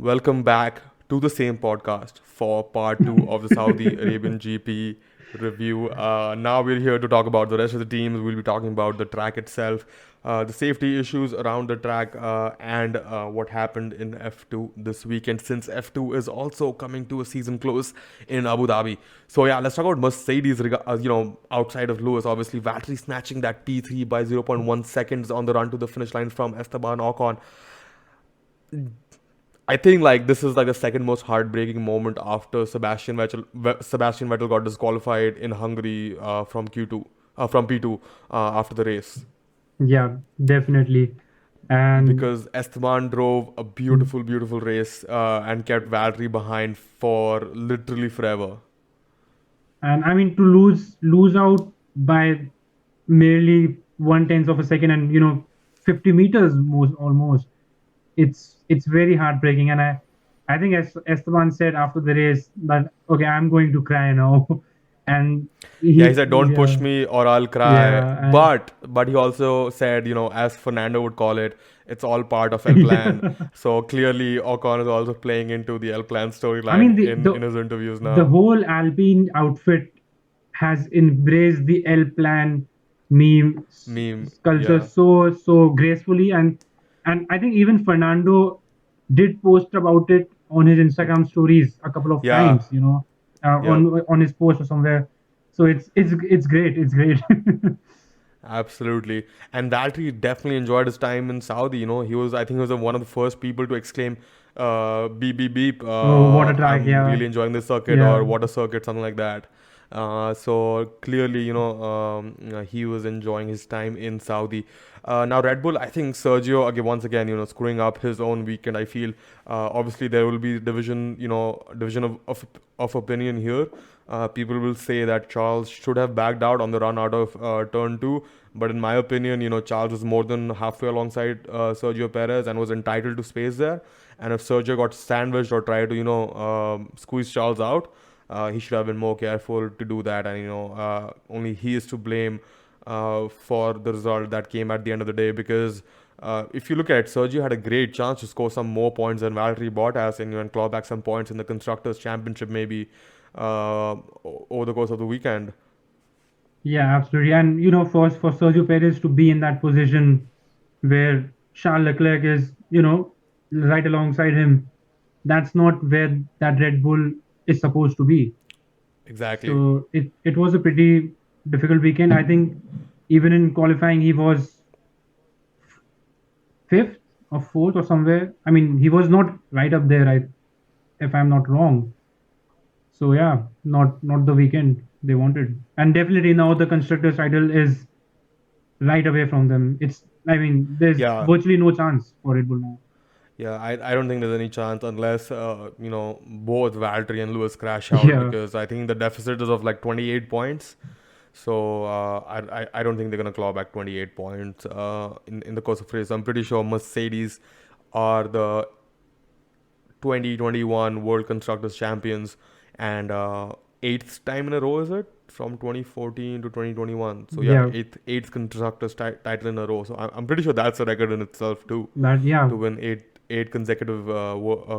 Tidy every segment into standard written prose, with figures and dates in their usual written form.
Welcome back to the same podcast for part two of the Saudi Arabian GP review. Now we're here to talk about the rest of the teams. We'll be talking about the track itself, the safety issues around the track, and what happened in F2 this weekend, since F2 is also coming to a season close in Abu Dhabi. So yeah, let's talk about Mercedes. Outside of Lewis, obviously Valtteri snatching that P3 by zero point 0.1 seconds on the run to the finish line from Esteban Ocon. I think like this is like the second most heartbreaking moment after Sebastian Vettel got disqualified in Hungary from P2 after the race, Yeah, definitely. And because Esteban drove a beautiful race and kept Valtteri behind for literally forever. and I mean to lose out by merely 1/10 of a second and 50 meters most almost. It's very heartbreaking, and I think as Esteban said after the race that okay, I'm going to cry now, and Yeah, he he said, "Don't push me or I'll cry." yeah and But he also said, as Fernando would call it, it's all part of El Plan. yeah. So clearly, Ocon is also playing into the El Plan I storyline mean in his interviews the now. whole Alpine outfit has embraced the L plan meme Meme, culture yeah, so gracefully, and I think even Fernando did post about it on his Instagram stories a couple of yeah, times, yeah. on his post or somewhere. So it's great. It's great. Absolutely. And Valtteri definitely enjoyed his time in Saudi. I think he was one of the first people to exclaim, beep, beep, beep, Oh, what a track! I'm Yeah, really enjoying this circuit, or yeah, what a circuit, something like that. So clearly, he was enjoying his time in Saudi. Now, Red Bull, I think Sergio, again, once again, screwing up his own weekend. I feel obviously there will be division of opinion here. People will say that Charles should have backed out on the run out of turn two, but in my opinion, Charles was more than halfway alongside Sergio Perez and was entitled to space there. And if Sergio got sandwiched or tried to, squeeze Charles out, he should have been more careful to do that. And, only he is to blame for the result that came at the end of the day, because if you look at it, Sergio had a great chance to score some more points than Valtteri Bottas and claw back some points in the Constructors' Championship maybe over the course of the weekend. yeah, absolutely. And for Sergio Perez to be in that position where Charles Leclerc is, right alongside him, that's not where that Red Bull is supposed to be. Exactly. So it was a pretty difficult weekend. I think even in qualifying he was fifth or fourth or somewhere. I mean he was not right up there. If I'm not wrong. So yeah, not the weekend they wanted. And definitely now the constructors title is right away from them. I mean there's Yeah. virtually no chance for Red Bull now. Yeah, I don't think there's any chance unless both Valtteri and Lewis crash out, Yeah. because I think the deficit is of like 28 points. So I don't think they're gonna claw back 28 points in the course of race. I'm pretty sure Mercedes are the 2021 World Constructors Champions, and eighth time in a row, is it, from 2014 to 2021? So yeah, Yeah. eighth Constructors title in a row. So I'm pretty sure that's a record in itself too, That yeah. to win eight consecutive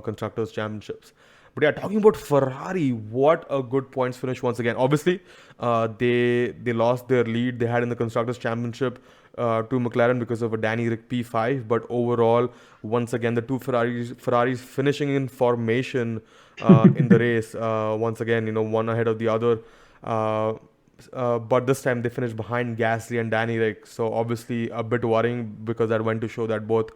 constructors championships. But yeah, talking about Ferrari, what a good points finish once again. Obviously, they lost their lead they had in the constructors championship to McLaren because of a Danny Rick P5. But overall, once again, the two Ferraris finishing in formation in the race. Once again, one ahead of the other. Uh, but this time they finished behind Gasly and Danny Rick. So obviously a bit worrying, because that went to show that both.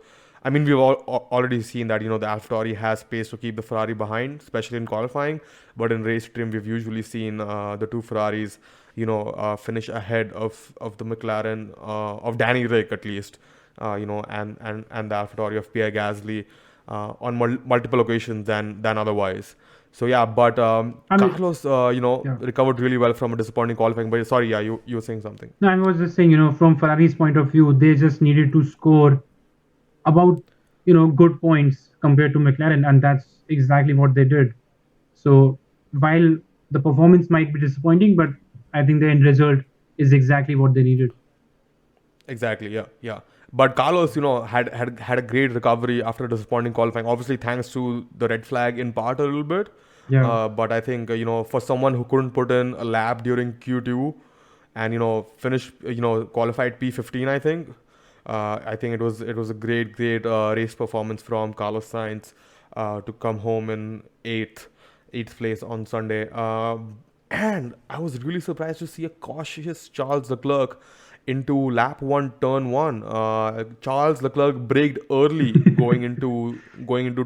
I mean, we've already seen that the AlphaTauri has space to keep the Ferrari behind, especially in qualifying. But in race trim, we've usually seen the two Ferraris, finish ahead of the McLaren of Danny Rick at least, and the AlphaTauri of Pierre Gasly on multiple occasions than otherwise. So yeah, but I mean Carlos, yeah. recovered really well from a disappointing qualifying. But sorry, yeah, you were saying something. No, I was just saying, from Ferrari's point of view, they just needed to score about good points compared to McLaren, and that's exactly what they did. So while the performance might be disappointing, but I think the end result is exactly what they needed. Exactly, yeah, yeah. But Carlos, had a great recovery after a disappointing qualifying. Obviously, thanks to the red flag in part a little bit. Yeah, But I think for someone who couldn't put in a lap during Q2 and finished qualified P15, I think it was a great race performance from Carlos Sainz to come home in eighth place on Sunday. And I was really surprised to see a cautious Charles Leclerc into lap one, turn one. Charles Leclerc braked early going into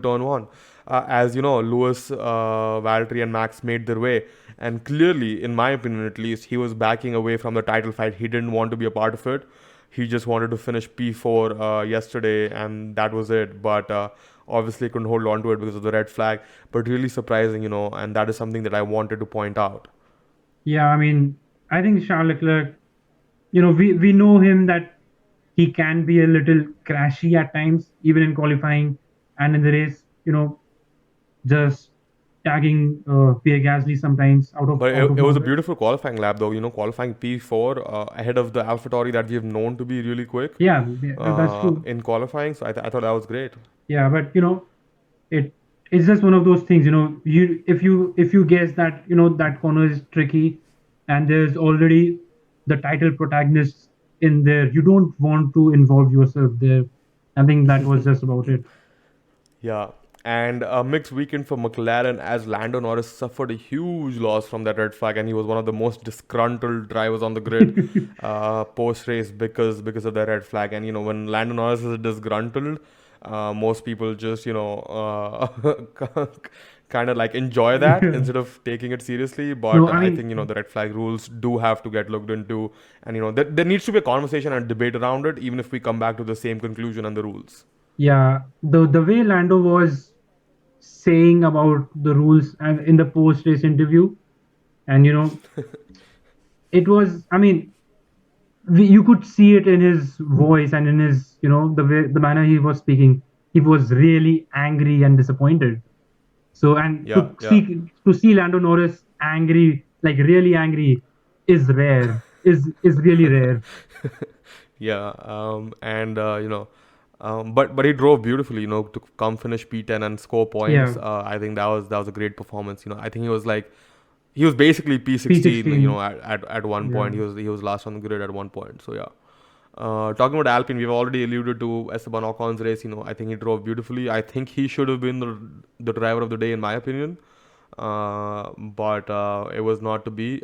turn one, as Lewis, Valtteri, and Max made their way. And clearly, in my opinion at least, he was backing away from the title fight. He didn't want to be a part of it. He just wanted to finish P4 yesterday, and that was it. But obviously, couldn't hold on to it because of the red flag. But really surprising, and that is something that I wanted to point out. yeah. I mean, I think Charles Leclerc. We know him that he can be a little crashy at times, even in qualifying and in the race. Just tagging Pierre Gasly sometimes But out of it was a nowhere. beautiful qualifying lap, though. Qualifying P4 ahead of the AlphaTauri that we have known to be really quick Yeah, that's true. in qualifying. So I thought that was great. Yeah, but it it's just one of those things. If you guess that that corner is tricky, and there's already the title protagonist in there, you don't want to involve yourself there. I think that was just about it. Yeah. And a mixed weekend for McLaren as Lando Norris suffered a huge loss from that red flag, and he was one of the most disgruntled drivers on the grid post race because of the red flag. And when Lando Norris is disgruntled, most people just kind of like enjoy that Yeah. instead of taking it seriously. No, But I I think mean, the red flag rules do have to get looked into, and there needs to be a conversation and debate around it, even if we come back to the same conclusion and the rules. yeah, the way Lando was saying about the rules and in the post race interview, and it was. I mean, you could see it in his voice and in his the manner he was speaking. He was really angry and disappointed. So, and Yeah, yeah. to see Lando Norris angry, like really angry, is rare. Is really rare. Yeah, and but he drove beautifully, to come finish P10 and score points. Yeah, I think that was a great performance. I think he was basically P16. P16. At one Yeah, point he was last on the grid at one point. So yeah. Talking about Alpine, we've already alluded to Esteban Ocon's race. I think he drove beautifully. I think he should have been the driver of the day in my opinion, but it was not to be.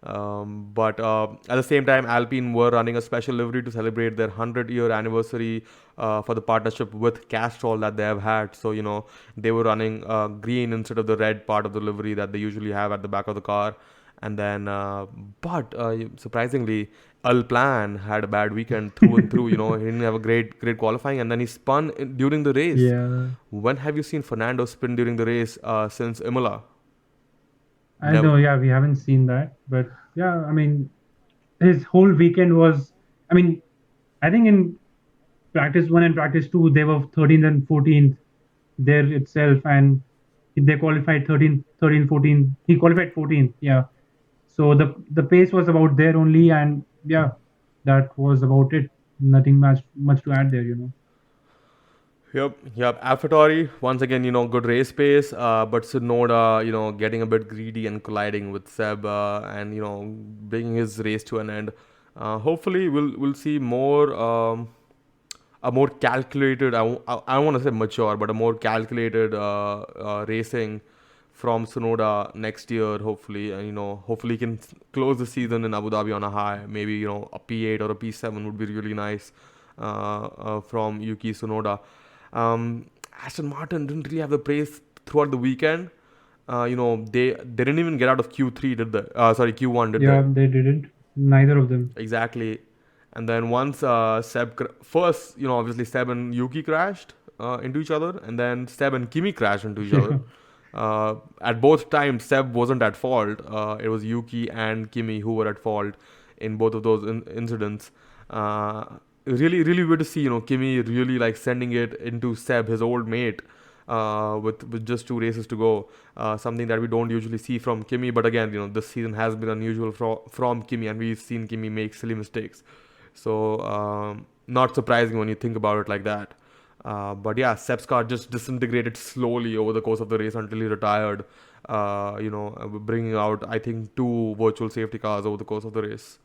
But at the same time, Alpine were running a special livery to celebrate their 100-year anniversary for the partnership with Castrol that they have had. So, they were running green instead of the red part of the livery that they usually have at the back of the car. And then, but surprisingly, Alplan had a bad weekend through and through. He didn't have a great qualifying, and then he spun during the race. yeah. When have you seen Fernando spin during the race since Imola? I know. Never. Yeah, we haven't seen that, but yeah, I mean, his whole weekend was. I mean, I think in practice one and practice two, they were 13th and 14th there itself, and they qualified 13th, 13, 14. He qualified 14th. Yeah. So the pace was about there only, and yeah, that was about it. Nothing much to add there. Yep. AlphaTauri once again, good race pace, but Tsunoda, getting a bit greedy and colliding with Seb, and bringing his race to an end. Hopefully, we'll see more a more calculated. I don't want to say mature, but a more calculated racing from Tsunoda next year. Hopefully, and hopefully he can close the season in Abu Dhabi on a high. Maybe a P8 or a P7 would be really nice from Yuki Tsunoda. Aston Martin didn't really have the praise throughout the weekend. They didn't even get out of Q3, did they? Sorry, Q1, did Yeah, they? they didn't. Neither of them. Exactly. And then once first, obviously Seb and Yuki crashed into each other, and then Seb and Kimi crashed into each other. Yeah. At both times, Seb wasn't at fault. It was Yuki and Kimi who were at fault in both of those incidents. Uh, really weird to see, Kimi really like sending it into Seb, his old mate, with just two races to go. Something that we don't usually see from Kimi. But again, this season has been unusual from Kimi, and we've seen Kimi make silly mistakes. So not surprising when you think about it like that. But yeah, Seb's car just disintegrated slowly over the course of the race until he retired. Bringing out, I think, two virtual safety cars over the course of the race.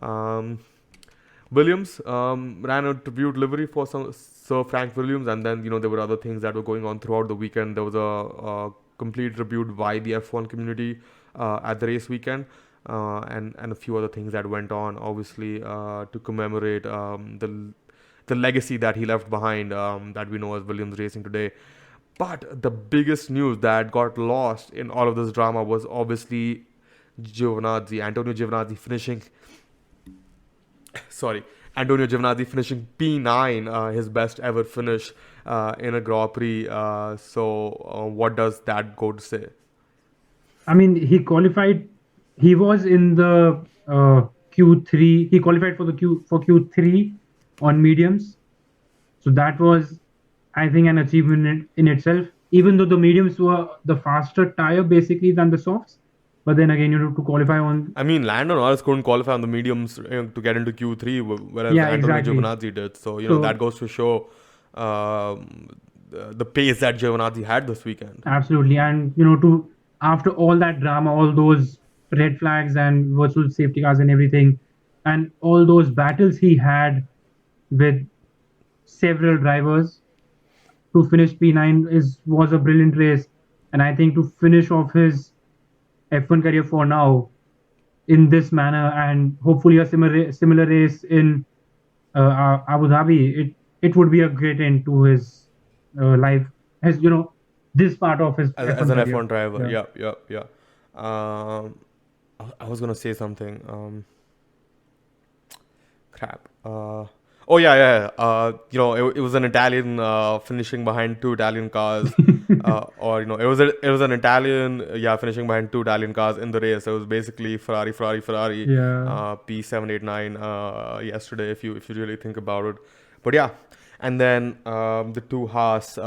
Um, Williams ran a tribute livery for Sir Frank Williams, and then there were other things that were going on throughout the weekend. There was a complete tribute by the F1 community at the race weekend, and a few other things that went on, obviously, to commemorate the legacy that he left behind, that we know as Williams Racing today. But the biggest news that got lost in all of this drama was obviously Antonio Giovinazzi finishing P9, his best ever finish in a Grand Prix. What does that go to say? I mean, he qualified. He was in the Q3. He qualified for Q3 on mediums. So that was, I think, an achievement in itself. Even though the mediums were the faster tire basically than the softs, but then again, to qualify on. I mean, Lando Norris couldn't qualify on the mediums to get into Q3, whereas Antonio Giovinazzi did. So that goes to show the pace that Giovinazzi had this weekend. Absolutely, and after all that drama, all those red flags and virtual safety cars and everything, and all those battles he had with several drivers to finish P9 was a brilliant race, and I think to finish off his F1 career for now in this manner, and hopefully a similar race in Abu Dhabi, it would be a great end to his life, as this part of his as an F1 driver. Yeah. I was gonna say something. Crap. Oh yeah. It was an Italian finishing behind two Italian cars, it was an Italian finishing behind two Italian cars in the race. It was basically Ferrari, Yeah. P789 yesterday, if you really think about it. But yeah, and then the two Haas.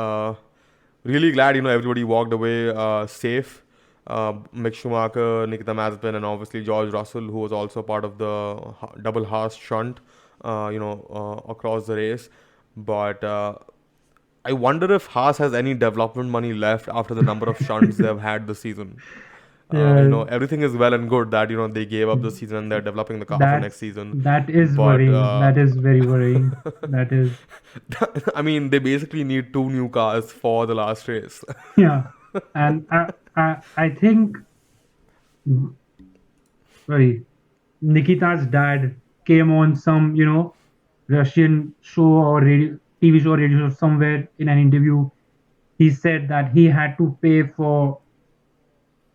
Really glad everybody walked away safe. Mick Schumacher, Nikita Mazepin, and obviously George Russell, who was also part of the double Haas shunt. Across the race, but I wonder if Haas has any development money left after the number of shunts they've had this season. Everything is well and good that they gave up the season and they're developing the car for next season. That is worrying. That is very worrying. That is. I mean, they basically need two new cars for the last race. Yeah, and I think, Nikita's dad came on some, Russian show or TV show or radio show somewhere in an interview. He said that he had to pay for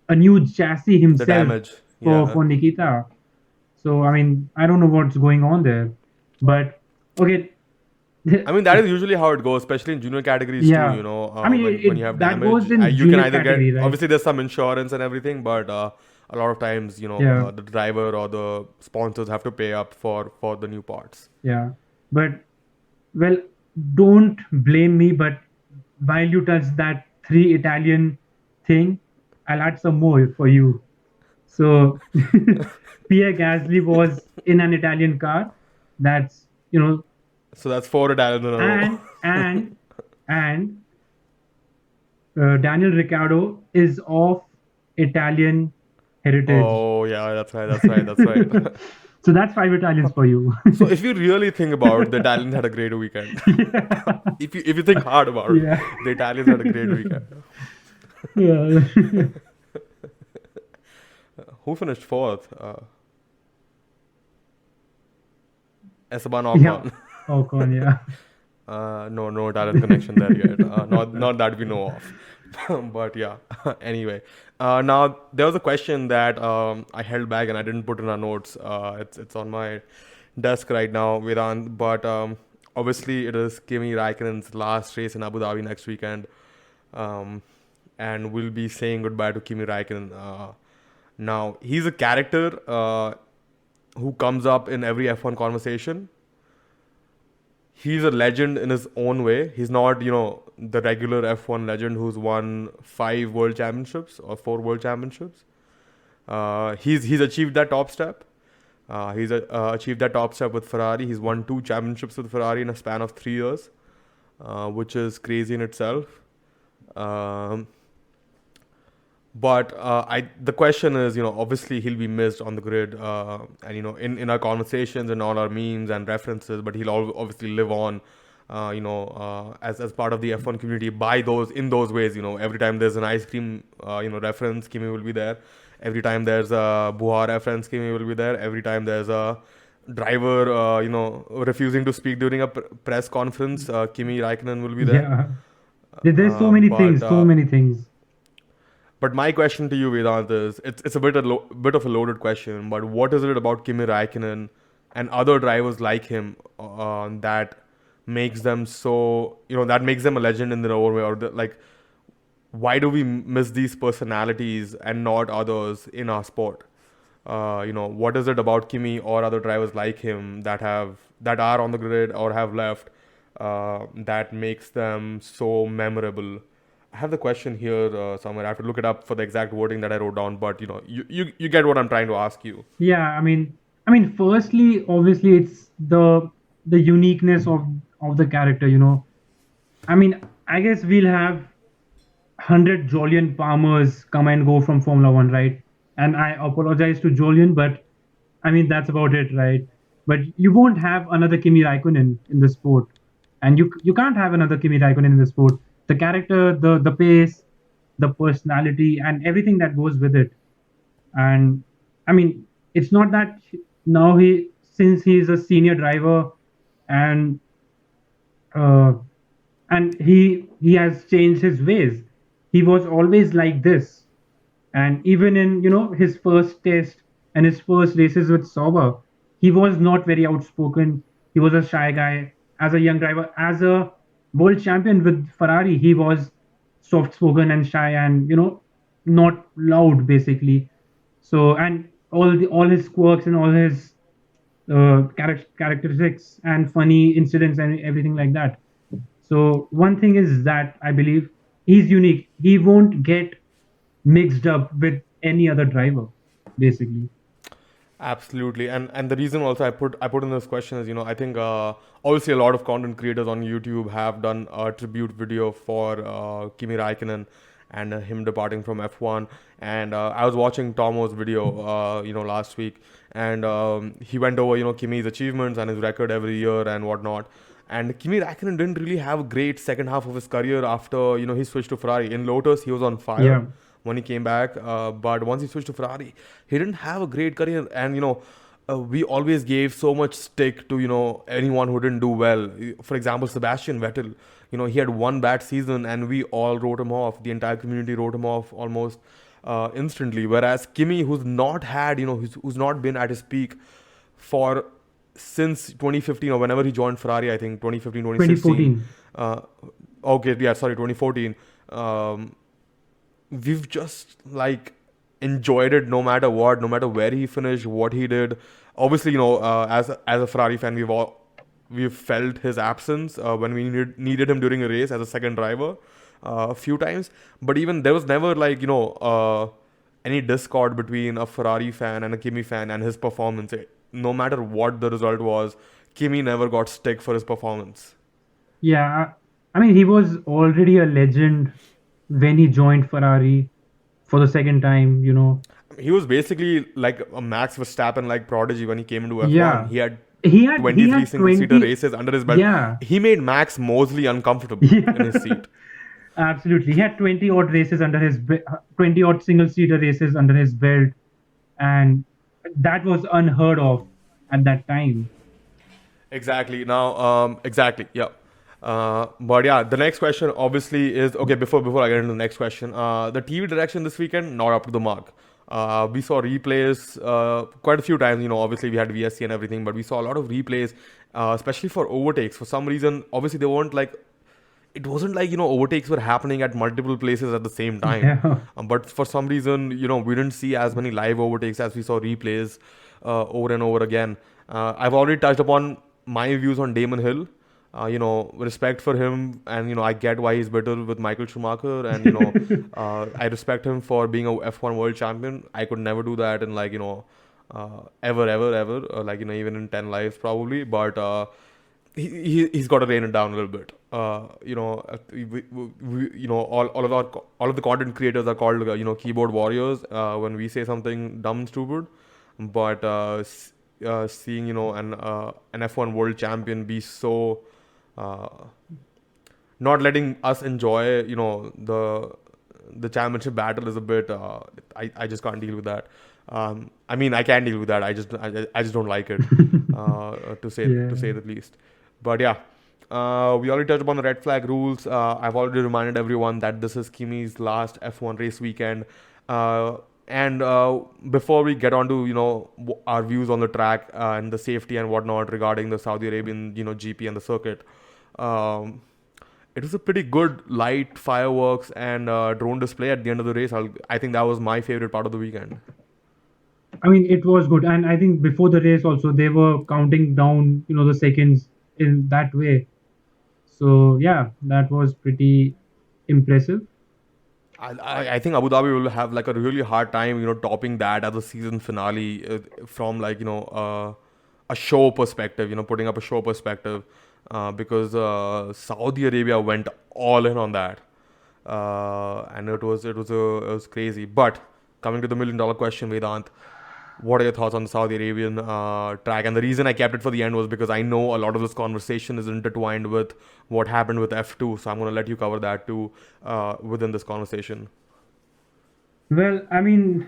a new chassis himself the damage. For Nikita. So, I mean, I don't know what's going on there. But, okay. I mean, that is usually how it goes, especially in junior categories too, I mean, when you have that damage, goes in you can junior either category, get, right? obviously there's some insurance and everything, but a lot of times, the driver or the sponsors have to pay up for the new parts. Yeah. But, well, don't blame me, but while you touch that 3 Italian thing, I'll add some more for you. So, Pierre Gasly was in an Italian car. That's, So that's 4 Italians in a row. And Daniel Ricciardo is of Italian heritage. Oh yeah, that's right. So that's 5 Italians for you. So if you really think about it, the Italians had a great weekend. Yeah. If you think hard about it, the Italians had a great weekend. Yeah. Who finished 4th? Esteban Ocon. Yeah. Ocon, yeah. No Italian connection there yet. Not that we know of. But yeah. Anyway, now there was a question that I held back and I didn't put in our notes. It's on my desk right now, Vedant. But obviously, it is Kimi Raikkonen's last race in Abu Dhabi next weekend, and we'll be saying goodbye to Kimi Raikkonen. Now he's a character who comes up in every F1 conversation. He's a legend in his own way. He's not, the regular F1 legend who's won 5 world championships or 4 world championships. He's achieved that top step. He's achieved that top step with Ferrari. He's won 2 championships with Ferrari in a span of 3 years, which is crazy in itself. Um, but the question is, obviously he'll be missed on the grid, and in our conversations and all our memes and references. But he'll obviously live on, as part of the F1 community in those ways. Every time there's an ice cream, reference, Kimi will be there. Every time there's a Buhar reference, Kimi will be there. Every time there's a driver, refusing to speak during a press conference, Kimi Raikkonen will be there. Yeah. There's so many things, so many things. But my question to you, Vedant, is it's a bit of a loaded question. But what is it about Kimi Raikkonen and other drivers like him that makes them that makes them a legend in their own way, or why do we miss these personalities and not others in our sport? What is it about Kimi or other drivers like him that are on the grid or have left that makes them so memorable? I have the question here somewhere. I have to look it up for the exact wording that I wrote down, but you get what I'm trying to ask you. Yeah, I mean, firstly, obviously, it's the uniqueness of the character. I mean, I guess we'll have 100 Jolyon Palmers come and go from Formula One, right? And I apologize to Jolyon, but I mean that's about it, right? But you won't have another Kimi Raikkonen in the sport, and you can't have another Kimi Raikkonen in the sport. The character, the pace, the personality, and everything that goes with it. And I mean, it's not that now since he's a senior driver, and uh, he has changed his ways. He was always like this, and even in his first test and his first races with Sauber, he was not very outspoken. He was a shy guy as a young driver. As a world champion with Ferrari, he was soft spoken and shy, and not loud basically. So, and all his quirks and all his characteristics and funny incidents and everything like that. So one thing is that I believe he's unique. He won't get mixed up with any other driver, basically. Absolutely, and the reason also I put in this question is, I think obviously a lot of content creators on YouTube have done a tribute video for Kimi Raikkonen and him departing from F1. And I was watching Tomo's video last week, and he went over Kimi's achievements and his record every year and whatnot. And Kimi Raikkonen didn't really have a great second half of his career after he switched to Ferrari. In Lotus, he was on fire. Yeah. When he came back. But once he switched to Ferrari, he didn't have a great career. And we always gave so much stick to anyone who didn't do well. For example, Sebastian Vettel. He had one bad season, and we all wrote him off. The entire community wrote him off almost instantly. Whereas Kimi, who's not had who's not been at his peak for since 2015 or whenever he joined Ferrari, I think 2015, 2016. 2014. Yeah, sorry, 2014. We've just enjoyed it no matter what, no matter where he finished, what he did. Obviously, as a Ferrari fan, we've felt his absence when we needed him during a race as a second driver a few times. But even there was never any discord between a Ferrari fan and a Kimi fan and his performance. No matter what the result was, Kimi never got stick for his performance. Yeah, I mean, he was already a legend when he joined Ferrari for the second time. He was basically like a Max Verstappen like prodigy when he came into F1. Yeah. He had He had 23 single-seater 20. races under his belt. Yeah. He made Max Mosley uncomfortable Yeah. in his seat. Absolutely. He had 20 odd races 20 odd single seater races under his belt, and that was unheard of at that time. Exactly. Now, exactly. Yeah. But yeah, the next question obviously is okay. Before I get into the next question, the TV direction this weekend not up to the mark. We saw replays quite a few times. Obviously we had VSC and everything, but we saw a lot of replays, especially for overtakes. For some reason, obviously they weren't it wasn't overtakes were happening at multiple places at the same time. Yeah. But for some reason, we didn't see as many live overtakes as we saw replays over and over again. I've already touched upon my views on Damon Hill. Respect for him, and I get why he's bitter with Michael Schumacher, and I respect him for being a F1 world champion. I could never do that in ever, like, even in 10 lives probably. But he's got to rein it down a little bit. All of the content creators are called keyboard warriors when we say something dumb and stupid. But seeing an F1 world champion be so uh, not letting us enjoy the championship battle is a bit I just can't deal with that. I mean, I can deal with that. I just don't like it, to Yeah. say the least. But yeah, we already touched upon the red flag rules. I've already reminded everyone that this is Kimi's last F1 race weekend. And before we get on to our views on the track and the safety and whatnot regarding the Saudi Arabian GP and the circuit, um, it was a pretty good light fireworks and drone display at the end of the race. I think that was my favorite part of the weekend. I mean, it was good, and I think before the race also they were counting down, the seconds in that way. So yeah, that was pretty impressive. I think Abu Dhabi will have like a really hard time, topping that as a season finale from like a show perspective, putting up a show perspective, because Saudi Arabia went all in on that, and it was crazy. But coming to the $1 million question, Vedant, what are your thoughts on the Saudi Arabian track? And the reason I kept it for the end was because I know a lot of this conversation is intertwined with what happened with F2. So I'm going to let you cover that too within this conversation. Well, I mean,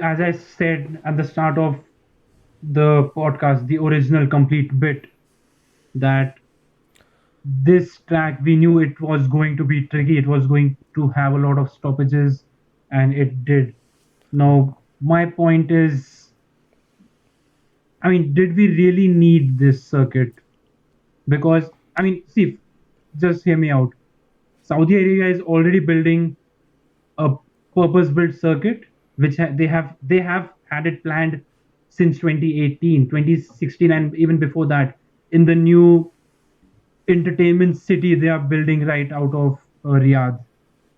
as I said at the start of the podcast, the original complete bit, that this track we knew it was going to be tricky, it was going to have a lot of stoppages, and it did. Now my point is, I mean, did we really need this circuit? Because, I mean, see, just hear me out. Saudi Arabia is already building a purpose-built circuit, which they have had it planned since 2018, 2016, and even before that, in the new entertainment city they are building right out of Riyadh.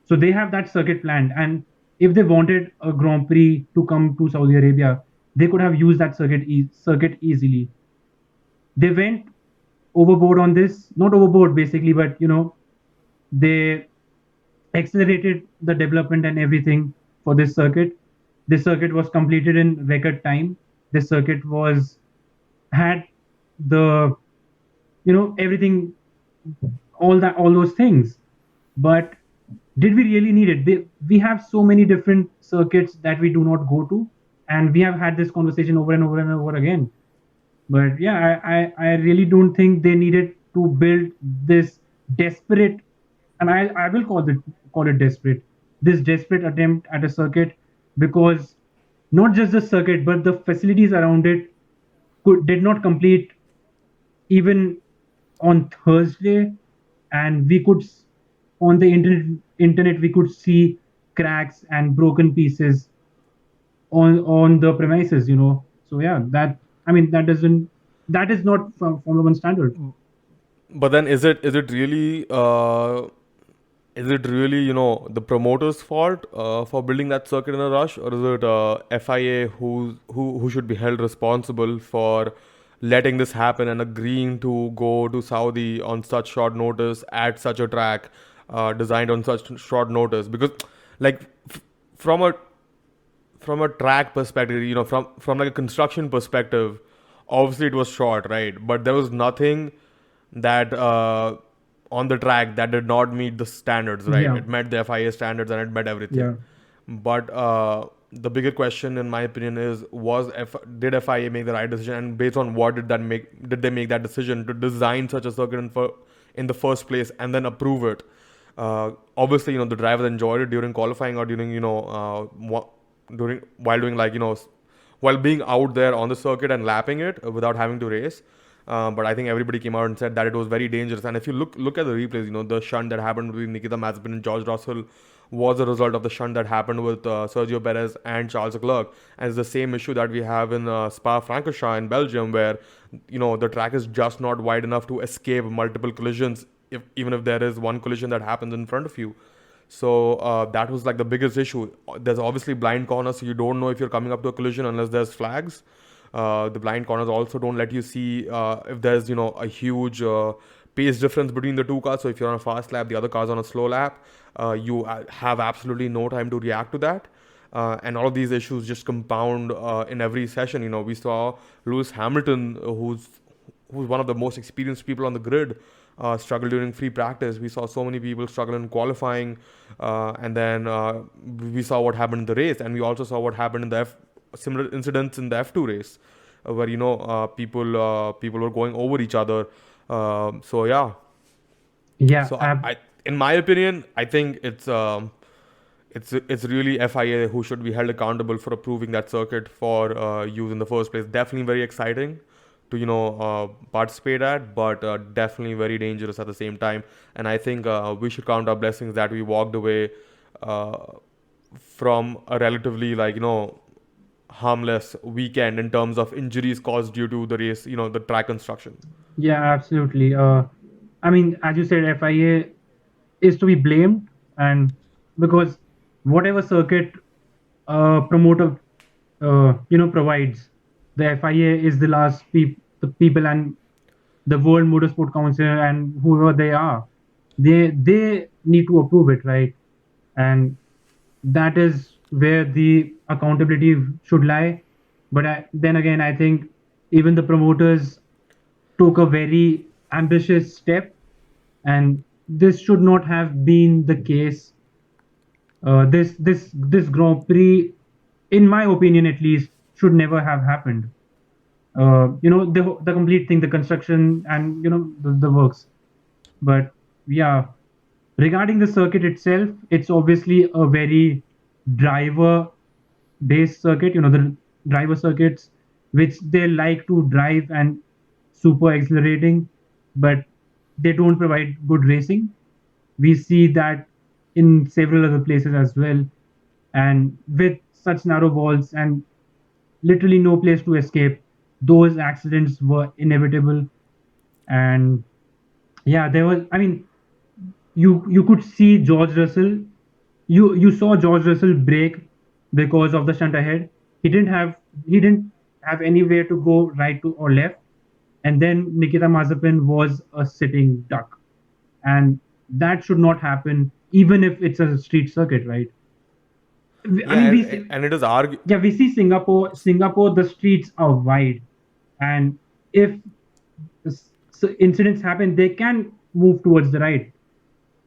So they have that circuit planned, and if they wanted a Grand Prix to come to Saudi Arabia, they could have used that circuit easily. They went overboard on this, not overboard basically, but they accelerated the development and everything for this circuit. This circuit was completed in record time. This circuit was had the everything, all those things. But did we really need it? We have so many different circuits that we do not go to, and we have had this conversation over and over and over again. But yeah, I really don't think they needed to build this desperate, and I will call it desperate, this desperate attempt at a circuit, because not just the circuit but the facilities around it did not complete even on Thursday, and we could on the internet we could see cracks and broken pieces on the premises. So yeah, that, I mean, that is not from Formula One standard. But then is it really the promoter's fault for building that circuit in a rush, or is it FIA who should be held responsible for letting this happen and agreeing to go to Saudi on such short notice at such a track designed on such short notice? Because like from a track perspective, from like a construction perspective, obviously it was short, right? But there was nothing that on the track that did not meet the standards, right? Yeah, It met the FIA standards and it met yeah. everything. But the bigger question, in my opinion, is did FIA make the right decision, and based on what did they make that decision to design such a circuit in the first place and then approve it? Obviously, the drivers enjoyed it during qualifying or during during while doing like while being out there on the circuit and lapping it without having to race. But I think everybody came out and said that it was very dangerous. And if you look at the replays, the shunt that happened between Nikita Mazepin and George Russell was a result of the shunt that happened with Sergio Perez and Charles Leclerc. And it's the same issue that we have in Spa-Francorchamps in Belgium, where the track is just not wide enough to escape multiple collisions, even if there is one collision that happens in front of you. So that was like the biggest issue. There's obviously blind corners, so you don't know if you're coming up to a collision unless there's flags. The blind corners also don't let you see if there's a huge pace difference between the two cars. So if you're on a fast lap, the other car's on a slow lap, you have absolutely no time to react to that. And all of these issues just compound in every session. We saw Lewis Hamilton, who's one of the most experienced people on the grid, struggle during free practice. We saw so many people struggle in qualifying, and then we saw what happened in the race, and we also saw what happened in the similar incidents in the F2 race, where people were going over each other. So yeah, Yeah, so in my opinion, I think it's really FIA who should be held accountable for approving that circuit for use in the first place. Definitely very exciting to participate at, but definitely very dangerous at the same time. And I think we should count our blessings that we walked away uh, from a relatively harmless weekend in terms of injuries caused due to the race, the track construction. yeah, absolutely. I mean, as you said, FIA is to be blamed, and because whatever circuit promoter provides, the FIA is the people and the World Motorsport Council and whoever they are, they need to approve it, right? And that is where the accountability should lie. But then again, I think even the promoters took a very ambitious step, and this should not have been the case. This Grand Prix, in my opinion at least, should never have happened. The complete thing, the construction, and the works. But yeah, regarding the circuit itself, it's obviously a very driver based circuit. The driver circuits which they like to drive and super accelerating, but they don't provide good racing. We see that in several other places as well. And with such narrow walls and literally no place to escape, those accidents were inevitable. And yeah, there was, I mean, you could see George Russell. You saw George Russell brake because of the shunt ahead. He didn't have anywhere to go right to or left. And then Nikita Mazepin was a sitting duck, and that should not happen, even if it's a street circuit, right? I Yeah, mean, and it is argu- yeah, we see Singapore. Singapore, the streets are wide, and if incidents happen, they can move towards the right.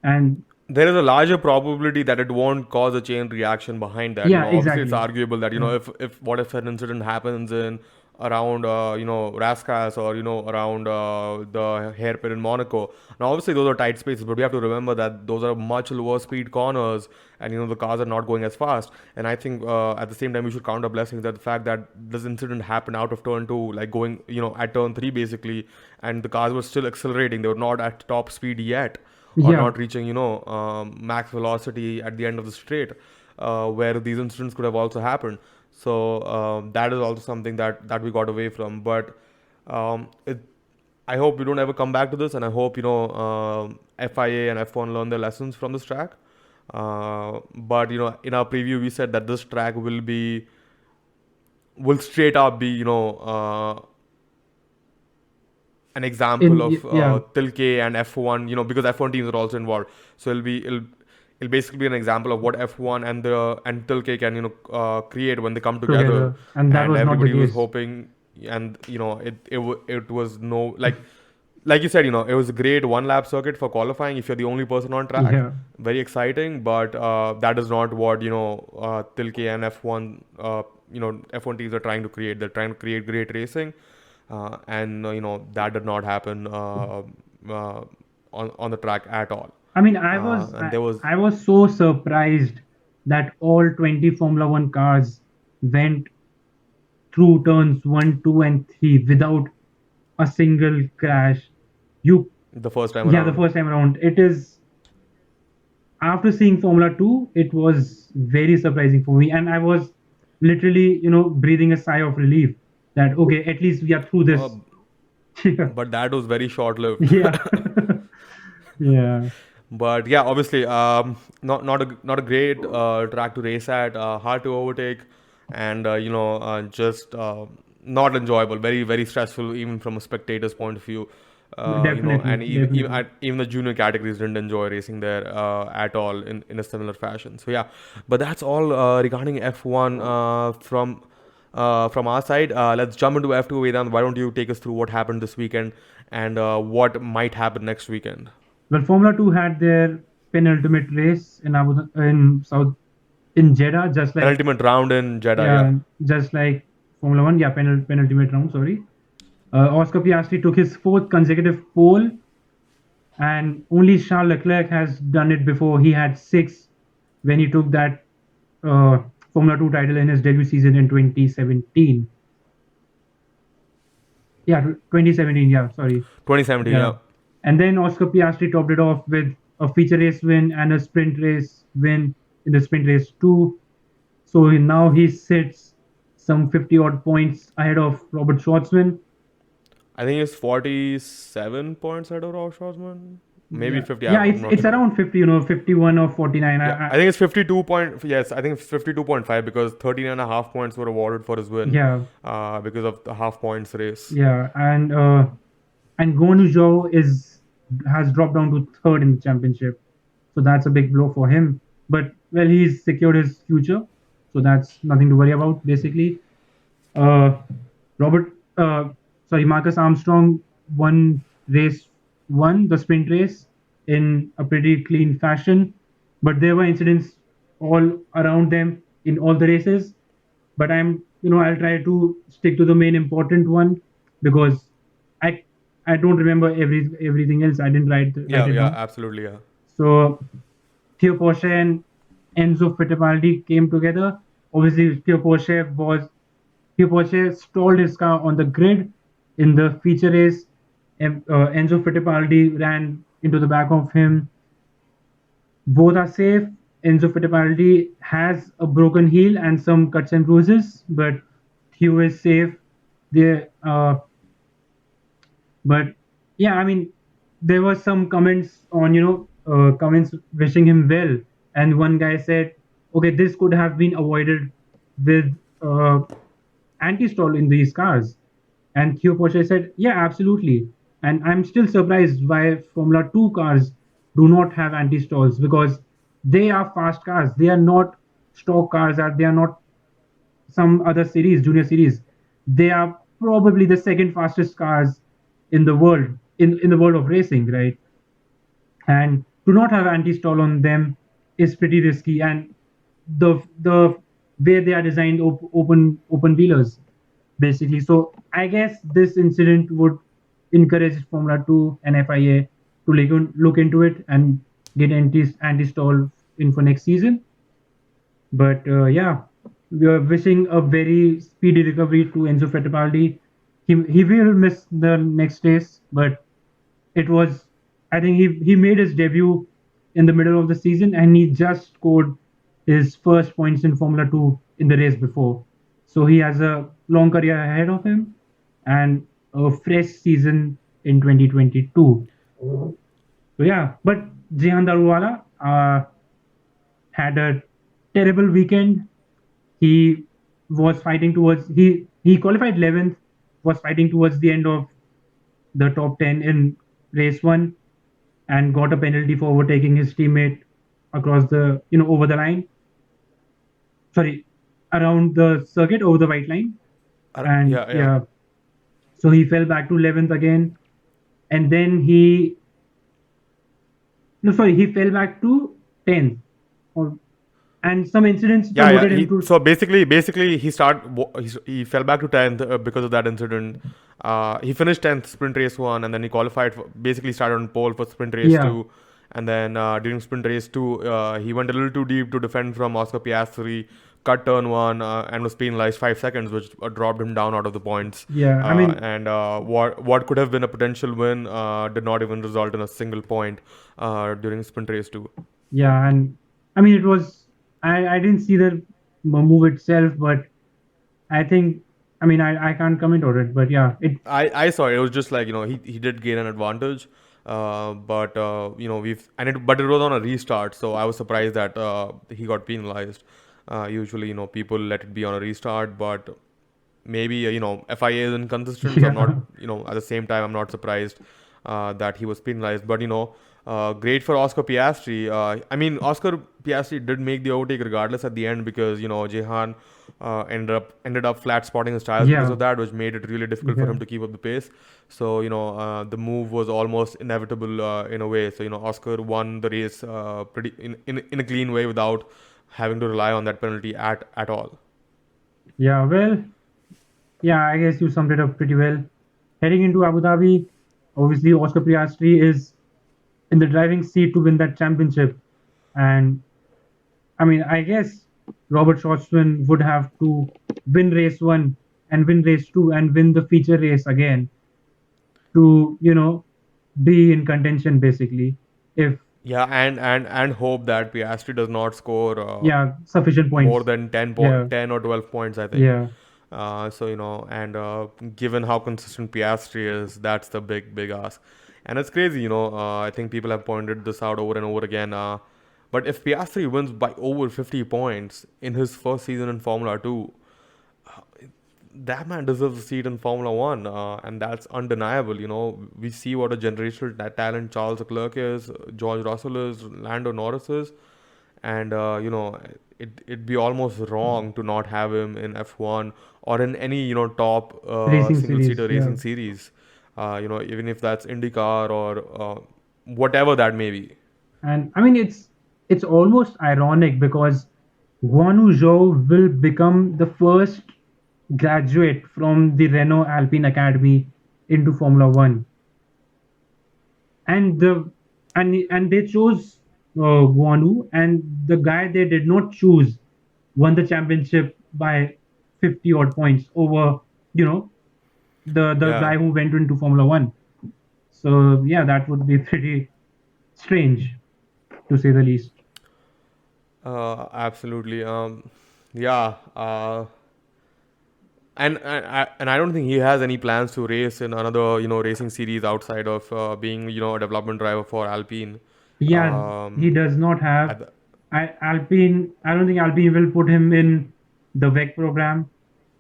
And there is a larger probability that it won't cause a chain reaction behind that. yeah, Obviously it's exactly. arguable that Yeah, if what if an incident happens in around Rascas, or around the hairpin in Monaco. Now obviously those are tight spaces, but we have to remember that those are much lower speed corners, and the cars are not going as fast. And I think at the same time we should count our blessings that the fact that this incident happened out of turn 2, like going at turn 3 basically, and the cars were still accelerating. They were not at top speed yet, or yeah, not reaching max velocity at the end of the straight, where these incidents could have also happened. So that is also something that we got away from. But it I hope we don't ever come back to this, and I hope FIA and F1 learn their lessons from this track. But in our preview we said that this track will straight up be an example of yeah, Tilke and F1, because F1 teams are also involved. So it'll basically be an example of what F1 and Tilke can create when they come together. together, and that And was not the everybody was case. hoping, and it was no, like you said, it was a great one lap circuit for qualifying if you're the only person on track. Yeah, Very exciting, but that is not what Tilke and F1 F1 teams are trying to create. They're trying to create great racing, and that did not happen on the track at all. I mean, I was And I, there was I was so surprised that all 20 Formula One cars went through turns one, two, and three without a single crash. You, the first time yeah, the around. first time around. It is after seeing Formula Two, it was very surprising for me, and I was literally, breathing a sigh of relief that okay, at least we are through Uh, this. Yeah, but that was very short lived. yeah, yeah, But yeah, obviously, not a great track to race at. Hard to overtake, and just not enjoyable. Very very stressful, even from a spectator's point of view. Definitely, And definitely. even the junior categories didn't enjoy racing there at all in a similar fashion. So yeah, but that's all regarding F1 from our side. Let's jump into F2, Vedant. Why don't you take us through what happened this weekend and what might happen next weekend? Well, Formula Two had their penultimate race in in Jeddah, just like Penultimate round in Jeddah, yeah. yeah, just like Formula One. Yeah, penultimate round. Sorry. Oscar Piastri took his fourth consecutive pole, and only Charles Leclerc has done it before. He had six when he took that uh, Formula Two title in his debut season in 2017. Yeah, 2017. Yeah, sorry. 2017, Yeah. yeah. And then Oscar Piastri topped it off with a feature race win and a sprint race win in the sprint race too. So now he sits some 50 odd points ahead of Robert Schwartzman. I think it's 47 points ahead of Ross Schwarzman. Maybe Yeah, 50. yeah, I'm it's not it's sure. around 50, 51 or 49. Yeah, I think it's 52 point. Yes, I think it's 52.5 because 13 and a half points were awarded for his win Yeah, because of the half points race. yeah, and Guan Yu Zhou has dropped down to third in the championship, so that's a big blow for him. But well, he's secured his future, so that's nothing to worry about basically. Uh, Robert, sorry, Marcus Armstrong won race won the sprint race in a pretty clean fashion, but there were incidents all around them in all the races. But I'll try to stick to the main important one because I I don't remember everything else. I didn't write Yeah, it yeah, down. absolutely, yeah. So Theo Porsche and Enzo Fittipaldi came together. Obviously, Theo Porsche stalled his car on the grid in the feature race. Enzo Fittipaldi ran into the back of him. Both are safe. Enzo Fittipaldi has a broken heel and some cuts and bruises, but Theo is safe. There, but yeah, I mean, there were some comments on comments wishing him well, and one guy said, "Okay, this could have been avoided with anti-stall in these cars." And Theo Porsche said, "Yeah, absolutely." And I'm still surprised why Formula Two cars do not have anti-stalls because they are fast cars. They are not stock cars, or they are not some other series, junior series. They are probably the second fastest cars in the world in the world of racing, right? And to not have anti-stall on them is pretty risky. And the way they are designed, open wheelers, basically. So I guess this incident would encourage Formula 2 and FIA to look into it and get anti-stall in for next season. But yeah, we are wishing a very speedy recovery to Enzo Fittipaldi. He will miss the next race, but it was I think he made his debut in the middle of the season and he just scored his first points in Formula 2 in the race before. So he has a long career ahead of him and a fresh season in 2022. So yeah, but Jihan Daruwala had a terrible weekend. He was fighting towards he qualified 11th, was fighting towards the end of the top 10 in race 1 and got a penalty for overtaking his teammate across the over the line, sorry, around the circuit over the white line. And Yeah, yeah. yeah, so he fell back to 11th again, and then he no sorry he fell back to 10th, or and some incidents Yeah, yeah. promoted him to So basically, he fell back to 10th because of that incident. He finished 10th sprint race one, and then he qualified. Basically, started on pole for sprint race yeah two, and then during sprint race two, he went a little too deep to defend from Oscar Piastri. Cut turn one and was penalized 5 seconds, which dropped him down out of the points. yeah I mean And what could have been a potential win did not even result in a single point during sprint race two. yeah, and I mean it was I didn't see the move itself, but I think I can't comment on it, but yeah, I saw it. It was just like he did gain an advantage, But but it was on a restart, so I was surprised that he got penalized. Usually, people let it be on a restart, but maybe FIA is inconsistent, so I'm not, Yeah, at the same time I'm not surprised that he was penalized. But great for Oscar Piastri. I mean, Oscar Piastri did make the overtake regardless at the end, because Jehan ended up flat spotting his tires because yeah, of that, which made it really difficult for yeah, him to keep up the pace. So the move was almost inevitable in a way. So Oscar won the race pretty in a clean way without having to rely on that penalty at all. yeah. Well, yeah, I guess you summed it up pretty well. Heading into Abu Dhabi, obviously Oscar Piastri is in the driving seat to win that championship, and I mean, I guess Robert Schwartzman would have to win race one and win race two and win the feature race again to, be in contention basically. If, Yeah, and hope that Piastri does not score yeah, sufficient more points. than 10 Yeah, 10 or 12 points, I think. yeah. So and given how consistent Piastri is, that's the big ask. And it's crazy, I think people have pointed this out over and over again. But if Piastri wins by over 50 points in his first season in Formula 2, that man deserves a seat in Formula One, and that's undeniable. We see what a generational talent Charles Leclerc is, George Russell is, Lando Norris is, and it'd be almost wrong to not have him in F1 or in any top Racing single series. seater Yeah. racing series. Even if that's IndyCar or whatever that may be. And I mean, it's almost ironic because Guan Zhou will become the first graduate from the Renault Alpine Academy into Formula One, and they chose Guan, and the guy they did not choose won the championship by 50 odd points over you know the Yeah, guy who went into Formula One. So yeah, that would be pretty strange to say the least. absolutely. Yeah. And I don't think he has any plans to race in another racing series outside of being a development driver for Alpine. Yeah, he Um, does not have. at the, Alpine. I don't think Alpine will put him in the VEC program,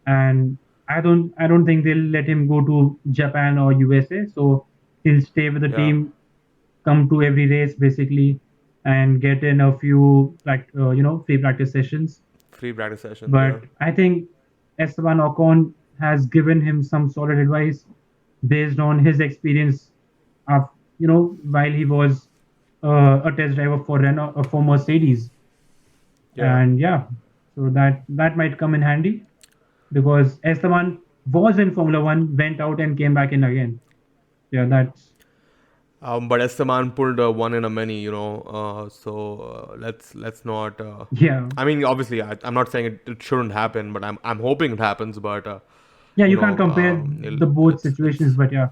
and I don't think they'll let him go to Japan or USA. So he'll stay with the yeah, team, come to every race basically, and get in a few free practice sessions. free practice sessions. Yeah, But I think Esteban Ocon has given him some solid advice based on his experience of while he was a test driver for Renault for Mercedes, yeah. and yeah, so that might come in handy because Esteban was in Formula One, went out and came back in again. Yeah, that's But Esteban pulled one in a many, so let's not. yeah, I mean, obviously, I'm not saying it shouldn't happen, but I'm hoping it happens. But yeah. You can't compare the both situations, it's but yeah,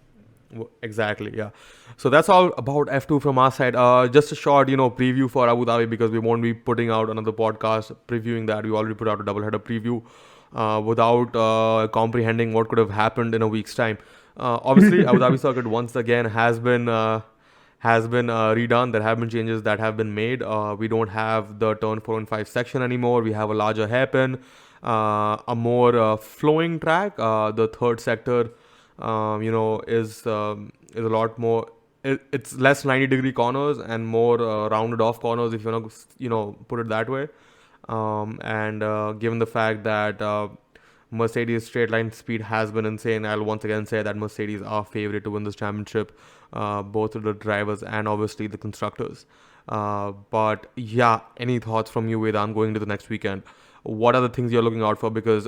exactly, yeah. So that's all about F2 from our side. Just a short, preview for Abu Dhabi, because we won't be putting out another podcast previewing that. We already put out a double header preview without comprehending what could have happened in a week's time. Obviously, Abu Dhabi circuit once again has been redone. There have been changes that have been made. We don't have the turn 4 and 5 section anymore. We have a larger hairpin, a more flowing track. The third sector, is a lot more. It's less 90-degree corners and more rounded off corners, if you want to put it that way. And given the fact that Mercedes straight line speed has been insane, I'll once again say that Mercedes are favorite to win this championship, both of the drivers and obviously the constructors. But yeah, any thoughts from you, Vedant, going to the next weekend? What are the things you're looking out for? Because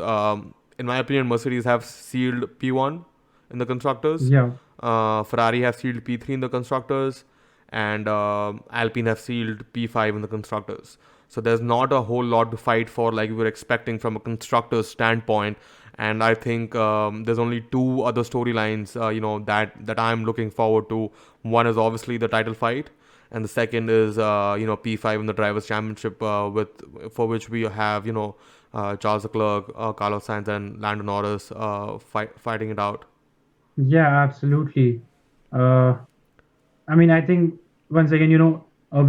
in my opinion, Mercedes have sealed P1 in the constructors. yeah, Ferrari have sealed P3 in the constructors, and Alpine have sealed P5 in the constructors. So there's not a whole lot to fight for like we were expecting from a constructor's standpoint. And I think there's only two other storylines, that I'm looking forward to. One is obviously the title fight, and the second is P5 in the drivers' championship, with for which we have Charles Leclerc, Carlos Sainz, and Lando Norris fighting it out. yeah, absolutely. Uh, I mean, I think once again,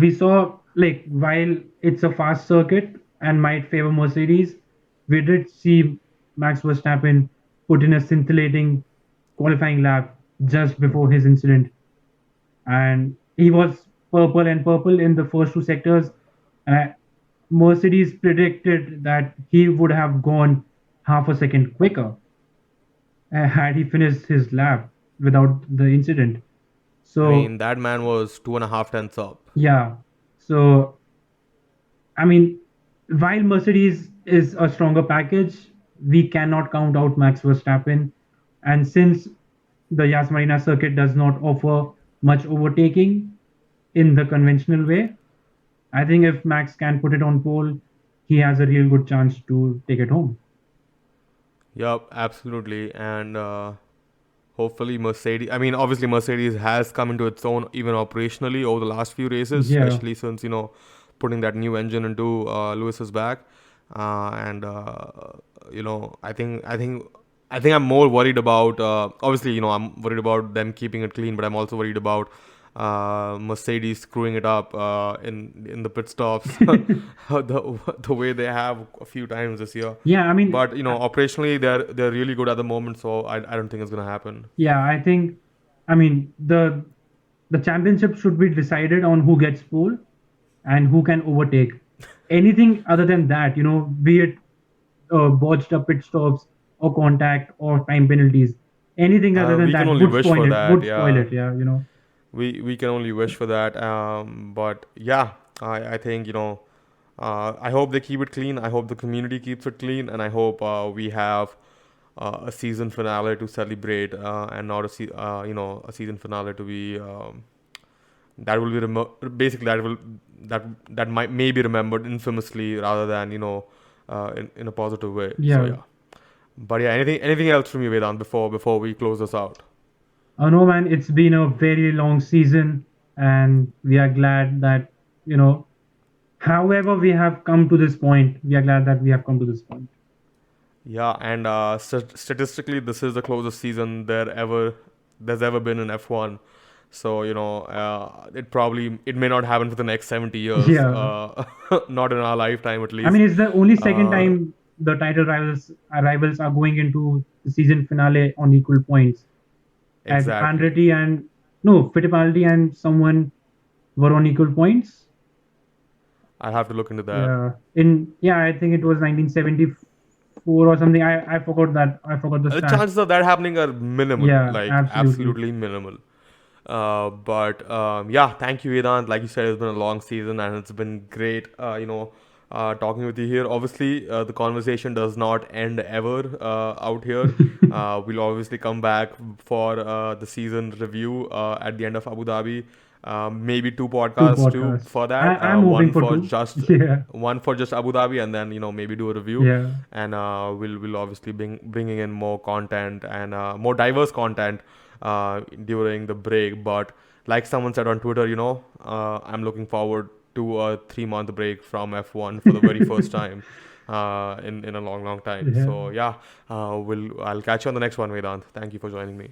we saw like while it's a fast circuit and might favor Mercedes, we did see Max Verstappen put in a scintillating qualifying lap just before his incident, and he was purple in the first two sectors. Uh, Mercedes predicted that he would have gone half a second quicker had he finished his lap without the incident. I So mean, that man was 2.5 tenths up. yeah, so I mean, while Mercedes is a stronger package, we cannot count out Max Verstappen. And since the Yas Marina circuit does not offer much overtaking in the conventional way, I think if Max can put it on pole, he has a real good chance to take it home. Yup, absolutely. And hopefully Mercedes, I mean, obviously Mercedes has come into its own even operationally over the last few races, Yeah. especially since, putting that new engine into Lewis's back. And I think I'm more worried about, obviously, I'm worried about them keeping it clean, but I'm also worried about Mercedes screwing it up in the pit stops the way they have a few times this year. Yeah, I mean, But operationally they're really good at the moment, so I don't think it's gonna happen. yeah, I think, I mean, the championship should be decided on who gets pole and who can overtake. Anything other than that, be it botched up pit stops or contact or time penalties, anything other than We can that only wish for that. would spoil Yeah, it. Yeah, we can only wish for that. But yeah, I think I hope they keep it clean. I hope the community keeps it clean, and I hope we have a season finale to celebrate, and not a season finale to be that will be basically that might may be remembered infamously rather than in a positive way. So yeah. yeah. But yeah, anything else from you, Vedant, before we close this out? No, man, it's been a very long season, and we are glad that however we have come to this point, we are glad that we have come to this point. Yeah, and statistically, this is the closest season there's ever been in F1. So it may not happen for the next 70 years, Yeah. not in our lifetime at I least. mean, it's the only second Uh, time the title rivals are going into the season finale on equal points, as exactly. Andretti and no Fittipaldi and someone were on equal points. I'll have to look into that. I think it was 1974 or something. I forgot that. I forgot the The stat. chances of that happening are minimal, Yeah, like absolutely. absolutely minimal. But yeah, thank you, Vedant. Like you said, it's been a long season and it's been great, talking with you here. Obviously, the conversation does not end ever out here. We'll obviously come back for the season review at the end of Abu Dhabi. Maybe two Two podcasts too podcasts. for that. I'm hoping for two. Yeah, One for just Abu Dhabi, and then maybe do a review. yeah. And we'll obviously bringing in more content and more diverse content during the break. But like someone said on Twitter, I'm looking forward to a 3 month break from F1 for the very first time in a long time. Yeah. So yeah, I'll catch you on the next one, Vedant. Thank you for joining me.